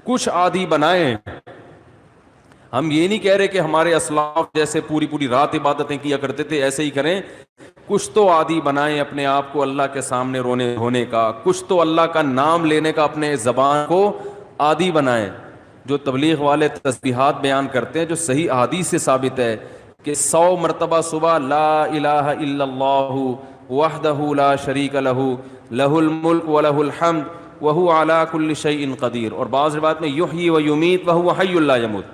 کچھ عادی بنائیں. ہم یہ نہیں کہہ رہے کہ ہمارے اسلاف جیسے پوری پوری رات عبادتیں کیا کرتے تھے ایسے ہی کریں. کچھ تو عادی بنائیں اپنے آپ کو اللہ کے سامنے رونے ہونے کا, کچھ تو اللہ کا نام لینے کا اپنے زبان کو عادی بنائیں. جو تبلیغ والے تسبیحات بیان کرتے ہیں, جو صحیح احادیث سے ثابت ہے کہ 100 مرتبہ صبح لا الہ الا اللہ وحدہ لا شریک لہ لہ الملک ولہ الحمد وہو علی کل شیء قدیر, اور بعض روایت میں یحیی و یمیت وہو حی لا یموت.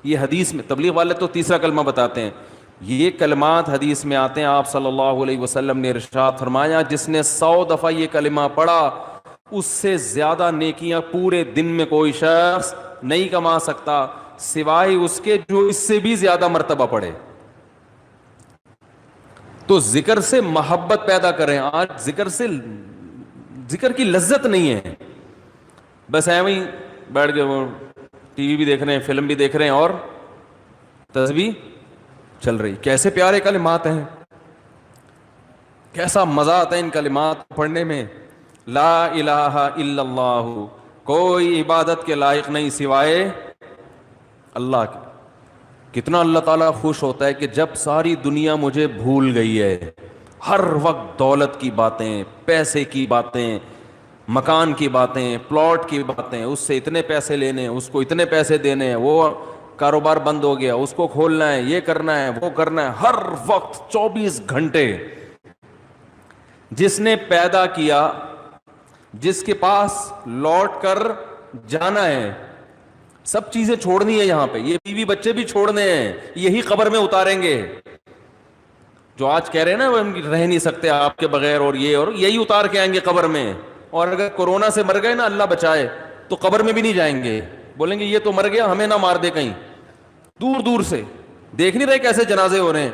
یہ حدیث میں تبلیغ والے تو تیسرا کلمہ بتاتے ہیں, یہ کلمات حدیث میں آتے ہیں. آپ صلی اللہ علیہ وسلم نے ارشاد فرمایا جس نے 100 دفعہ یہ کلمہ پڑھا اس سے زیادہ نیکیاں پورے دن میں کوئی شخص نہیں کما سکتا سوائے اس کے جو اس سے بھی زیادہ مرتبہ پڑھے. تو ذکر سے محبت پیدا کریں. آج ذکر کی لذت نہیں ہے, بس ایویں ہی بیٹھ کے ٹی وی بھی دیکھ رہے ہیں, فلم بھی دیکھ رہے ہیں اور تسبیح چل رہی. کیسے پیارے کلمات ہیں, کیسا مزہ آتا ہے ان کلمات پڑھنے میں. لا الہ الا اللہ, کوئی عبادت کے لائق نہیں سوائے اللہ کے. کتنا اللہ تعالیٰ خوش ہوتا ہے کہ جب ساری دنیا مجھے بھول گئی ہے, ہر وقت دولت کی باتیں, پیسے کی باتیں, مکان کی باتیں, پلاٹ کی باتیں, اس سے اتنے پیسے لینے, اس کو اتنے پیسے دینے, وہ کاروبار بند ہو گیا, اس کو کھولنا ہے, یہ کرنا ہے, وہ کرنا ہے, ہر وقت 24 گھنٹے. جس نے پیدا کیا, جس کے پاس لوٹ کر جانا ہے, سب چیزیں چھوڑنی ہے یہاں پہ, یہ بیوی بچے بھی چھوڑنے ہیں, یہی قبر میں اتاریں گے. جو آج کہہ رہے ہیں نا ہم رہ نہیں سکتے آپ کے بغیر, اور یہی اتار کے آئیں گے قبر میں. اور اگر کورونا سے مر گئے نا, اللہ بچائے, تو قبر میں بھی نہیں جائیں گے, بولیں گے یہ تو مر گیا, ہمیں نہ مار دے کہیں. دور دور سے دیکھ نہیں رہے کیسے جنازے ہو رہے ہیں.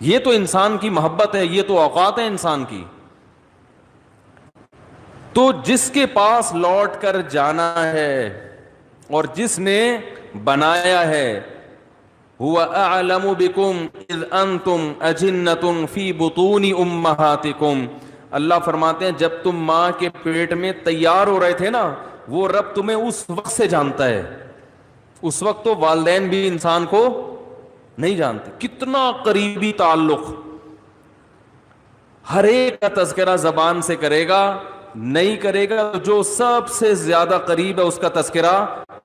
یہ تو انسان کی محبت ہے, یہ تو اوقات ہے انسان کی. تو جس کے پاس لوٹ کر جانا ہے اور جس نے بنایا ہے, هو اعلم بكم اذ انتم اجنۃ فی بطون امہاتکم, اللہ فرماتے ہیں جب تم ماں کے پیٹ میں تیار ہو رہے تھے نا, وہ رب تمہیں اس وقت سے جانتا ہے. اس وقت تو والدین بھی انسان کو نہیں جانتے. کتنا قریبی تعلق, ہر ایک کا تذکرہ زبان سے کرے گا, نہیں کرے گا تو جو سب سے زیادہ قریب ہے اس کا تذکرہ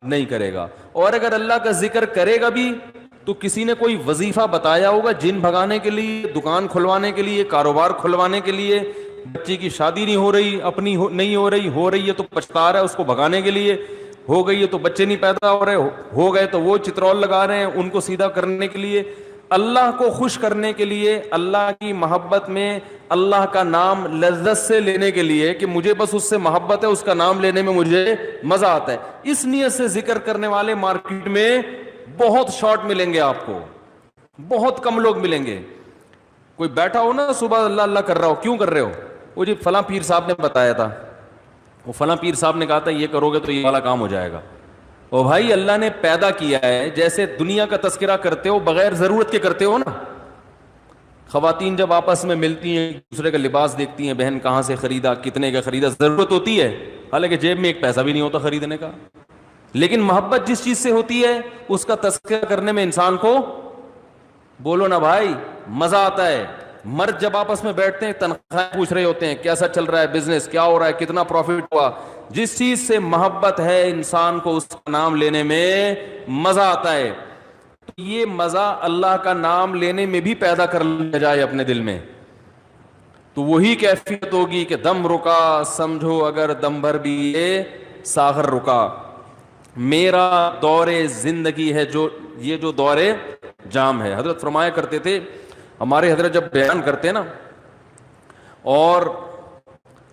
نہیں کرے گا. اور اگر اللہ کا ذکر کرے گا بھی تو کسی نے کوئی وظیفہ بتایا ہوگا جن بھگانے کے لیے, دکان کھلوانے کے لیے, کاروبار کھلوانے کے لیے, بچے کی شادی نہیں ہو رہی, اپنی نہیں ہو رہی ہے تو پچھتا رہا ہے اس کو بھگانے کے لیے, ہو گئی ہے تو بچے نہیں پیدا ہو رہے, ہو گئے تو وہ چترول لگا رہے ہیں ان کو سیدھا کرنے کے لیے, اللہ کو خوش کرنے کے لیے, اللہ کی محبت میں اللہ کا نام لذت سے لینے کے لیے کہ مجھے بس اس سے محبت ہے, اس کا نام لینے میں مجھے مزہ آتا ہے. اس نیت سے ذکر کرنے والے مارکیٹ میں بہت شارٹ ملیں گے آپ کو, بہت کم لوگ ملیں گے. کوئی بیٹھا ہو نا صبح اللہ اللہ کر رہا ہو, کیوں کر رہے ہو, وہ جی فلاں پیر صاحب نے بتایا تھا, وہ فلاں پیر صاحب نے کہا تھا یہ کرو گے تو یہ والا کام ہو جائے گا. او بھائی اللہ نے پیدا کیا ہے, جیسے دنیا کا تذکرہ کرتے ہو بغیر ضرورت کے کرتے ہو نا. خواتین جب آپس میں ملتی ہیں دوسرے کا لباس دیکھتی ہیں, بہن کہاں سے خریدا, کتنے کا خریدا, ضرورت ہوتی ہے, حالانکہ جیب میں ایک پیسہ بھی نہیں ہوتا خریدنے کا. لیکن محبت جس چیز سے ہوتی ہے اس کا تذکرہ کرنے میں انسان کو, بولو نا بھائی, مزہ آتا ہے. مرد جب آپس میں بیٹھتے ہیں تنخواہ پوچھ رہے ہوتے ہیں, کیسا چل رہا ہے بزنس, کیا ہو رہا ہے, کتنا پروفٹ ہوا. جس چیز سے محبت ہے انسان کو اس کا نام لینے میں مزہ آتا ہے. تو یہ مزہ اللہ کا نام لینے میں بھی پیدا کر لیا جائے اپنے دل میں, تو وہی کیفیت ہوگی کہ دم رکا سمجھو اگر دم بھر بھی یہ ساغر رکا. میرا دور زندگی ہے یہ جو دور جام ہے. حضرت فرمایا کرتے تھے, ہمارے حضرت جب بیان کرتے نا اور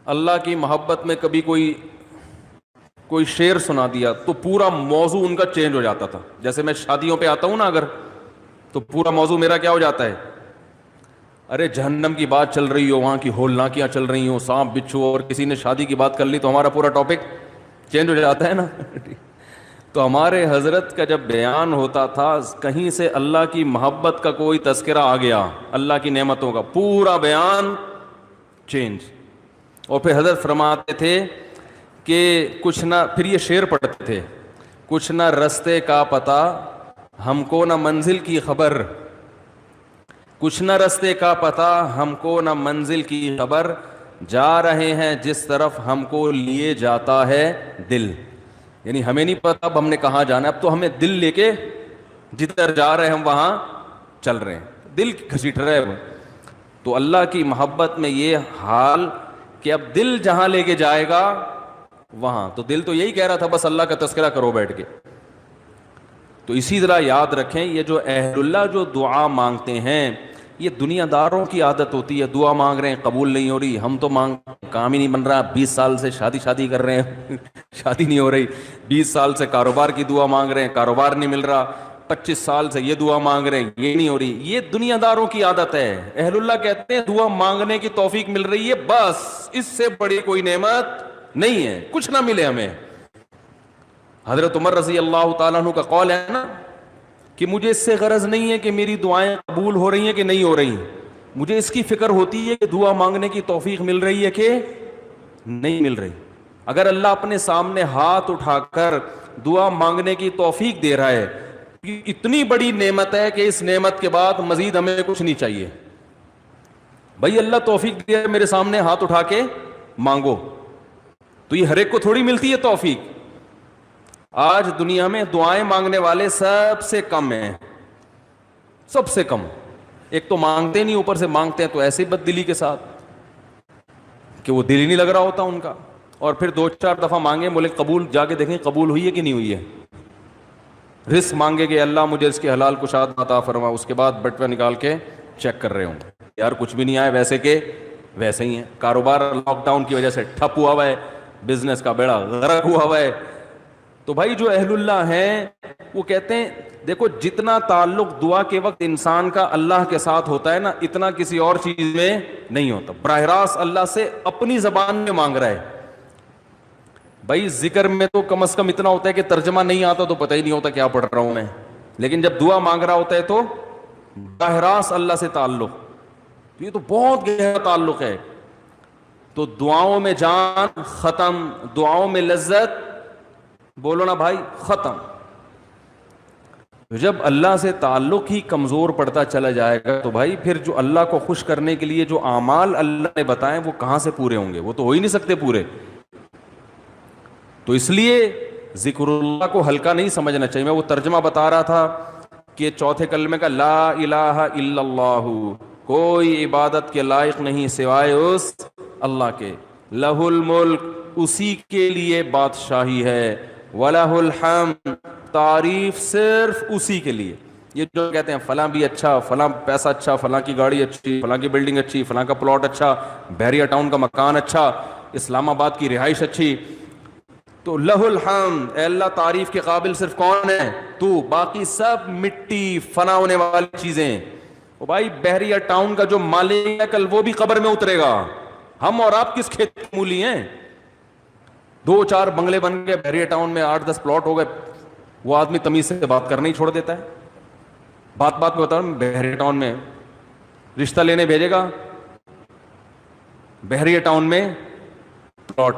اللہ کی محبت میں کبھی کوئی شعر سنا دیا تو پورا موضوع ان کا چینج ہو جاتا تھا. جیسے میں شادیوں پہ آتا ہوں نا اگر, تو پورا موضوع میرا کیا ہو جاتا ہے, ارے جہنم کی بات چل رہی ہو, وہاں کی ہولناکیاں چل رہی ہوں, سانپ بچھو, اور کسی نے شادی کی بات کر لی تو ہمارا پورا ٹاپک چینج ہو جاتا ہے نا. تو ہمارے حضرت کا جب بیان ہوتا تھا کہیں سے اللہ کی محبت کا کوئی تذکرہ آ گیا, اللہ کی نعمتوں کا, پورا بیان چینج. اور پھر حضرت فرماتے تھے کہ کچھ نہ، پھر یہ شعر پڑھتے تھے، کچھ نہ رستے کا پتہ ہم کو نہ منزل کی خبر، کچھ نہ رستے کا پتہ ہم کو نہ منزل کی خبر، جا رہے ہیں جس طرف ہم کو لیے جاتا ہے دل. یعنی ہمیں نہیں پتا اب ہم نے کہاں جانا ہے، اب تو ہمیں دل لے کے جدھر جا رہے ہیں ہم وہاں چل رہے ہیں، دل گھسیٹ رہے ہیں. تو اللہ کی محبت میں یہ حال کہ اب دل جہاں لے کے جائے گا وہاں، تو دل تو یہی کہہ رہا تھا بس اللہ کا تذکرہ کرو بیٹھ کے. تو اسی طرح یاد رکھیں، یہ جو اہل اللہ جو دعا مانگتے ہیں، یہ دنیا داروں کی عادت ہوتی ہے. دعا مانگ رہے ہیں قبول نہیں ہو رہی، ہم تو کام ہی نہیں بن رہا، 20 سال سے شادی کر رہے ہیں شادی نہیں ہو رہی، 20 سال سے کاروبار کی دعا مانگ رہے ہیں، کاروبار نہیں مل رہا، 25 سال سے یہ دعا مانگ رہے ہیں، یہ نہیں ہو رہی. یہ دنیا داروں کی عادت ہے. اہل اللہ کہتے ہیں دعا مانگنے کی توفیق مل رہی ہے، بس اس سے بڑی کوئی نعمت نہیں ہے، کچھ نہ ملے ہمیں. حضرت عمر رضی اللہ تعالیٰ عنہ کا قول ہے نا کہ مجھے اس سے غرض نہیں ہے کہ میری دعائیں قبول ہو رہی ہیں کہ نہیں ہو رہی، مجھے اس کی فکر ہوتی ہے کہ دعا مانگنے کی توفیق مل رہی ہے کہ نہیں مل رہی. اگر اللہ اپنے سامنے ہاتھ اٹھا کر دعا مانگنے کی توفیق دے رہا ہے، اتنی بڑی نعمت ہے کہ اس نعمت کے بعد مزید ہمیں کچھ نہیں چاہیے. بھائی اللہ توفیق دیا ہے، میرے سامنے ہاتھ اٹھا کے مانگو. تو یہ ہر ایک کو تھوڑی ملتی ہے توفیق. آج دنیا میں دعائیں مانگنے والے سب سے کم ہیں، سب سے کم. ایک تو مانگتے نہیں، اوپر سے مانگتے ہیں تو ایسے بد دلی کے ساتھ کہ وہ دل ہی نہیں لگ رہا ہوتا ان کا. اور پھر 2-4 دفعہ مانگے، بولے قبول، جا کے دیکھیں قبول ہوئی ہے کہ نہیں ہوئی ہے. رزق مانگے کہ اللہ مجھے اس کے حلال کشاد عطا فرما، اس کے بعد بٹوہ نکال کے چیک کر رہے ہوں یار کچھ بھی نہیں آئے، ویسے کہ ویسے ہی ہیں. کاروبار لاک ڈاؤن کی وجہ سے ٹھپ ہوا ہے، بزنس کا بیڑا غرق ہوا ہوا ہے. تو بھائی جو اہل اللہ ہیں وہ کہتے ہیں دیکھو جتنا تعلق دعا کے وقت انسان کا اللہ کے ساتھ ہوتا ہے نا، اتنا کسی اور چیز میں نہیں ہوتا. براہ راست اللہ سے اپنی زبان میں مانگ رہا ہے. بھائی ذکر میں تو کم از کم اتنا ہوتا ہے کہ ترجمہ نہیں آتا تو پتہ ہی نہیں ہوتا کیا پڑھ رہا ہوں میں، لیکن جب دعا مانگ رہا ہوتا ہے تو براہ راست اللہ سے تعلق، تو یہ تو بہت گہرا تعلق ہے. تو دعاؤں میں جان ختم، دعاؤں میں لذت، بولو نا بھائی، ختم. جب اللہ سے تعلق ہی کمزور پڑتا چلا جائے گا تو بھائی پھر جو اللہ کو خوش کرنے کے لیے جو اعمال اللہ نے بتائے وہ کہاں سے پورے ہوں گے؟ وہ تو ہو ہی نہیں سکتے پورے. تو اس لیے ذکر اللہ کو ہلکا نہیں سمجھنا چاہیے. میں وہ ترجمہ بتا رہا تھا کہ چوتھے کلمے کا لا الہ الا اللہ، کوئی عبادت کے لائق نہیں سوائے اس اللہ کے. لہ الملک، اسی کے لیے بادشاہی ہے. وَلَهُ الْحَمْدُ، تعریف صرف اسی کے لیے. یہ جو کہتے ہیں فلاں بھی اچھا، فلاں پیسہ اچھا، فلاں کی گاڑی اچھی، فلاں کی بلڈنگ اچھی، فلاں کا پلاٹ اچھا، بحریہ ٹاؤن کا مکان اچھا، اسلام آباد کی رہائش اچھی، تو لہ الحمد، اے اللہ تعریف کے قابل صرف کون ہے؟ تو. باقی سب مٹی، فنا ہونے والی چیزیں. او بھائی بحریہ ٹاؤن کا جو مالک ہے کل وہ بھی قبر میں اترے گا. ہم اور آپ کس کھیت کی مولی ہیں؟ 2-4 بنگلے بن گئے بحریہ ٹاؤن میں، 8-10 پلاٹ ہو گئے، وہ آدمی تمیز سے بات کرنا ہی چھوڑ دیتا ہے. بات میں بتا رہا ہوں، بحریہ ٹاؤن میں رشتہ لینے بھیجے گا، بحریہ ٹاؤن میں پلاٹ،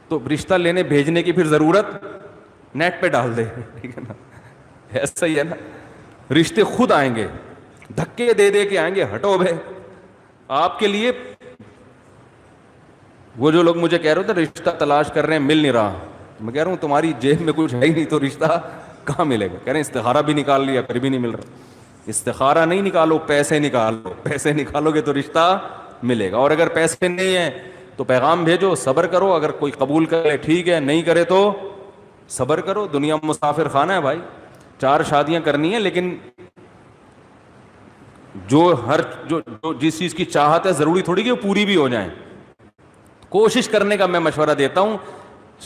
تو رشتہ لینے بھیجنے کی پھر ضرورت نیٹ پہ ڈال دے، ٹھیک ہے نا؟ ایسا ہی ہے نا، رشتے خود آئیں گے، دھکے دے دے کے آئیں گے. ہٹو بھائی، آپ کے لیے وہ جو لوگ مجھے کہہ رہے تھے رشتہ تلاش کر رہے ہیں مل نہیں رہا، میں کہہ رہا ہوں تمہاری جیب میں کچھ ہے ہی نہیں تو رشتہ کہاں ملے گا؟ کہہ رہے ہیں استخارہ بھی نکال لیا پھر بھی نہیں مل رہا. استخارہ نہیں نکالو، پیسے نکالو، پیسے نکالو گے تو رشتہ ملے گا. اور اگر پیسے نہیں ہیں تو پیغام بھیجو، صبر کرو، اگر کوئی قبول کرے ٹھیک ہے، نہیں کرے تو صبر کرو. دنیا مسافر خانہ ہے بھائی، 4 شادیاں کرنی ہیں، لیکن جو جس چیز کی چاہت ہے ضروری تھوڑی کہ وہ پوری بھی ہو جائیں. کوشش کرنے کا میں مشورہ دیتا ہوں.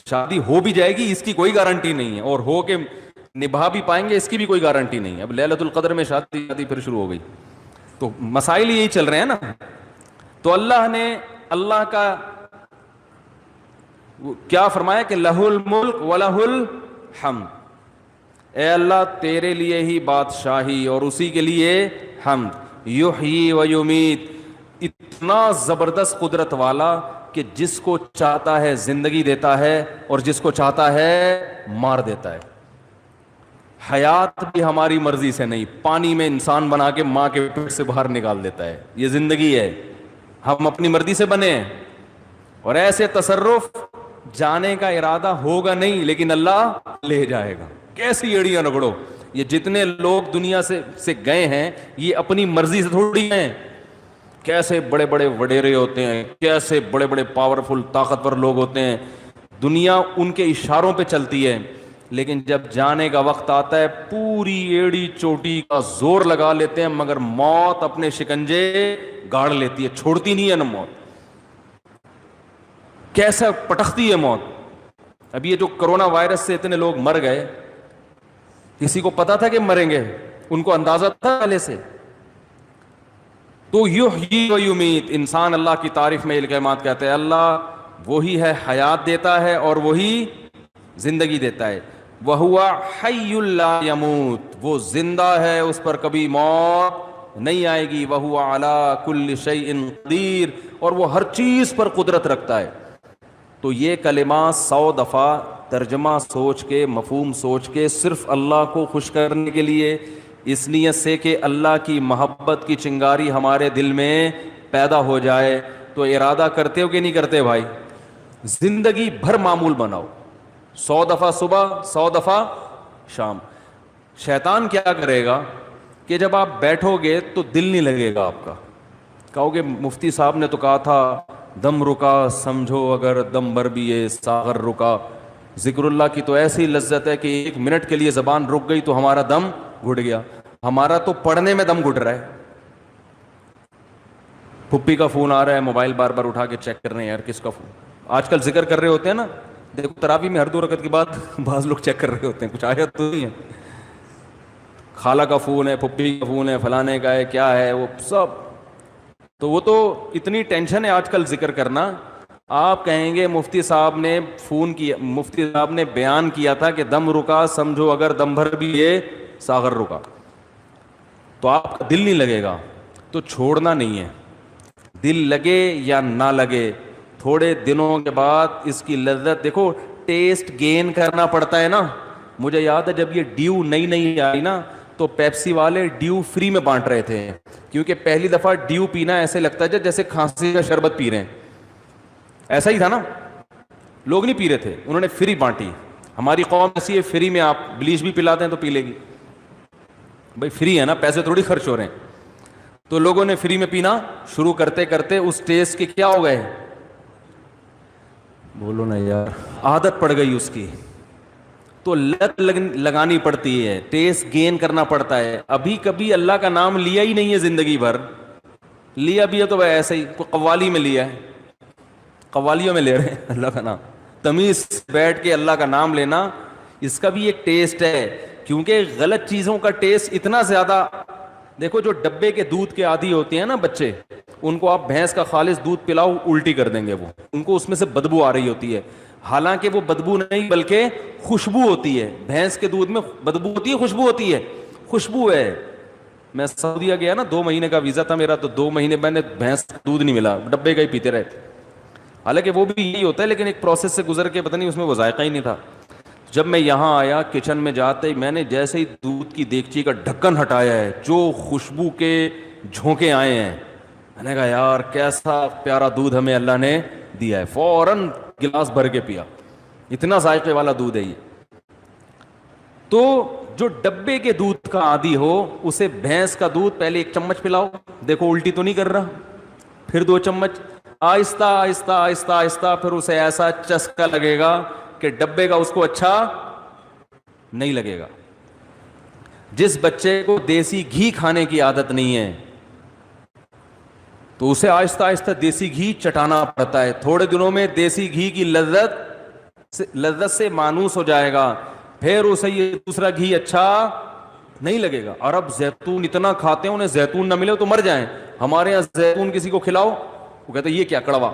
شادی ہو بھی جائے گی اس کی کوئی گارنٹی نہیں ہے، اور ہو کے نبھا بھی پائیں گے اس کی بھی کوئی گارنٹی نہیں ہے. اب لیلۃ القدر میں شادی پھر شروع ہو گئی، تو مسائل یہی چل رہے ہیں نا. تو اللہ نے اللہ کا کیا فرمایا کہ لہ الملک ولہ الحمد، اے اللہ تیرے لیے ہی بادشاہی اور اسی کے لیے حمد. یحیی و یمیت، اتنا زبردست قدرت والا کہ جس کو چاہتا ہے زندگی دیتا ہے اور جس کو چاہتا ہے مار دیتا ہے. حیات بھی ہماری مرضی سے نہیں, پانی میں انسان بنا کے ماں کے پیٹ سے باہر نکال دیتا ہے. یہ زندگی ہے, ہم اپنی مرضی سے بنے ہیں. اور ایسے تصرف جانے کا ارادہ ہوگا نہیں, لیکن اللہ لے جائے گا. کیسی ایڑیاں رگڑو, یہ جتنے لوگ دنیا سے گئے ہیں یہ اپنی مرضی سے تھوڑی ہیں. کیسے بڑے بڑے وڈیرے ہوتے ہیں, کیسے بڑے بڑے پاورفل طاقتور لوگ ہوتے ہیں, دنیا ان کے اشاروں پہ چلتی ہے. لیکن جب جانے کا وقت آتا ہے پوری ایڑی چوٹی کا زور لگا لیتے ہیں, مگر موت اپنے شکنجے گاڑ لیتی ہے, چھوڑتی نہیں ہے نا موت. کیسا پٹختی ہے موت. اب یہ جو کرونا وائرس سے اتنے لوگ مر گئے, کسی کو پتا تھا کہ مریں گے؟ ان کو اندازہ تھا پہلے سے؟ تو یحیی و یمیت, انسان اللہ کی تعریف میں یہ کلمات کہتے ہیں, اللہ وہی ہے حیات دیتا ہے اور وہی زندگی دیتا ہے. وَهُوَ حَيٌّ لَا يَمُوتُ, وہ زندہ ہے, اس پر کبھی موت نہیں آئے گی. وَهُوَ عَلَى كُلِّ شَيْءٍ قَدِيرٌ, اور وہ ہر چیز پر قدرت رکھتا ہے. تو یہ کلمات 100 دفعہ ترجمہ سوچ کے, مفہوم سوچ کے, صرف اللہ کو خوش کرنے کے لیے, اس نیت سے کہ اللہ کی محبت کی چنگاری ہمارے دل میں پیدا ہو جائے. تو ارادہ کرتے ہو کہ نہیں کرتے بھائی؟ زندگی بھر معمول بناؤ, 100 دفعہ صبح, 100 دفعہ شام. شیطان کیا کرے گا کہ جب آپ بیٹھو گے تو دل نہیں لگے گا آپ کا. کہو گے مفتی صاحب نے تو کہا تھا دم رکا سمجھو اگر دم بھر بھی یہ ساغر رکا. ذکر اللہ کی تو ایسی لذت ہے کہ 1 منٹ کے لیے زبان رک گئی تو ہمارا دم گھٹ گیا. ہمارا تو پڑھنے میں دم گھٹ رہا ہے. پھپھی کا فون آ رہا ہے, موبائل بار بار اٹھا کے چیک کر رہے ہیں, یار کس کا فون. آج کل ذکر کر رہے ہوتے ہیں نا, دیکھو تراویح میں ہر 2 رکعت کے بعد بعض لوگ چیک کر رہے ہوتے ہیں, کچھ آیا تو نہیں ہے. خالہ کا فون ہے, پھپھی کا فون ہے, فلانے کا ہے, کیا ہے وہ سب. تو وہ تو اتنی ٹینشن ہے آج کل ذکر کرنا. آپ کہیں گے مفتی صاحب نے فون کیا, مفتی صاحب نے بیان کیا تھا کہ دم رکا سمجھو اگر دم بھر بھی یہ ساغر رکا, تو آپ کا دل نہیں لگے گا. تو چھوڑنا نہیں ہے, دل لگے یا نہ لگے, تھوڑے دنوں کے بعد اس کی لذت دیکھو, ٹیسٹ گین کرنا پڑتا ہے نا. مجھے یاد ہے جب یہ ڈیو نئی آئی نا تو پیپسی والے ڈیو فری میں بانٹ رہے تھے, کیونکہ پہلی دفعہ ڈیو پینا ایسے لگتا ہے جیسے کھانسی کا شربت پی رہے ہیں. ایسا ہی تھا نا, لوگ نہیں پی رہے تھے, انہوں نے فری بانٹی. ہماری قوم ایسی ہے, فری میں آپ بلیچ بھی پلاتے ہیں تو پی لے گی. بھائی فری ہے نا, پیسے تھوڑی خرچ ہو رہے ہیں. تو لوگوں نے فری میں پینا شروع کرتے کرتے اس ٹیسٹ کے کیا ہو گئے, بولو نا یار, عادت پڑ گئی اس کی. تو لت لگانی پڑتی ہے, ٹیسٹ گین کرنا پڑتا ہے. ابھی کبھی اللہ کا نام لیا ہی نہیں ہے زندگی بھر, لیا بھی ہے تو ایسے ہی قوالی میں لیا ہے, قوالیوں میں لے رہے ہیں اللہ کا نام. تمیز بیٹھ کے اللہ کا نام لینا, اس کا بھی ایک ٹیسٹ ہے. کیونکہ غلط چیزوں کا ٹیسٹ اتنا زیادہ, دیکھو جو ڈبے کے دودھ کے عادی ہوتے ہیں نا بچے, ان کو آپ بھینس کا خالص دودھ پلاؤ الٹی کر دیں گے وہ, ان کو اس میں سے بدبو آ رہی ہوتی ہے. حالانکہ وہ بدبو نہیں بلکہ خوشبو ہوتی ہے. بھینس کے دودھ میں بدبو ہوتی ہے, خوشبو ہوتی ہے, خوشبو ہے. میں سعودیہ گیا نا, 2 مہینے کا ویزا تھا میرا, تو 2 مہینے میں نے بھینس کا دودھ نہیں ملا, ڈبے کا ہی پیتے رہے. حالانکہ وہ بھی یہی ہوتا ہے, لیکن ایک پروسیس سے گزر کے پتہ نہیں اس میں وہ ذائقہ ہی نہیں تھا. جب میں یہاں آیا کچن میں جاتے ہی میں نے جیسے ہی دودھ کی دیگچی کا ڈھکن ہٹایا ہے, جو خوشبو کے جھونکے آئے ہیں, میں نے کہا یار کیسا پیارا دودھ ہمیں اللہ نے دیا ہے. فوراً گلاس بھر کے پیا, اتنا ذائقے والا دودھ ہے یہ. تو جو ڈبے کے دودھ کا عادی ہو اسے بھینس کا دودھ پہلے 1 چمچ پلاؤ, دیکھو الٹی تو نہیں کر رہا, پھر 2 چمچ, آہستہ آہستہ آہستہ آہستہ, پھر اسے ایسا چسکا لگے گا کہ ڈبے کا اس کو اچھا نہیں لگے گا. جس بچے کو دیسی گھی کھانے کی عادت نہیں ہے تو اسے آہستہ آہستہ دیسی گھی چٹانا پڑتا ہے. تھوڑے دنوں میں دیسی گھی کی لذت سے مانوس ہو جائے گا, پھر اسے یہ دوسرا گھی اچھا نہیں لگے گا. اور اب زیتون اتنا کھاتے ہیں, انہیں زیتون نہ ملے تو مر جائیں. ہمارے یہاں زیتون کسی کو کھلاؤ وہ کہتے ہیں یہ کیا کڑوا.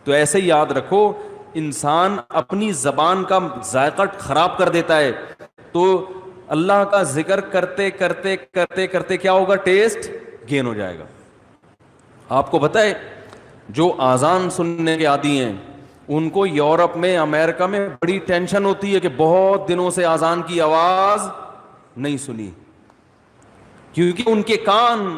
تو ایسے ہی یاد رکھو, انسان اپنی زبان کا ذائقہ خراب کر دیتا ہے. تو اللہ کا ذکر کرتے کرتے کرتے کرتے کیا ہوگا, ٹیسٹ گین ہو جائے گا. آپ کو پتہ ہے جو آزان سننے کے عادی ہیں ان کو یورپ میں امریکہ میں بڑی ٹینشن ہوتی ہے کہ بہت دنوں سے آزان کی آواز نہیں سنی، کیونکہ ان کے کان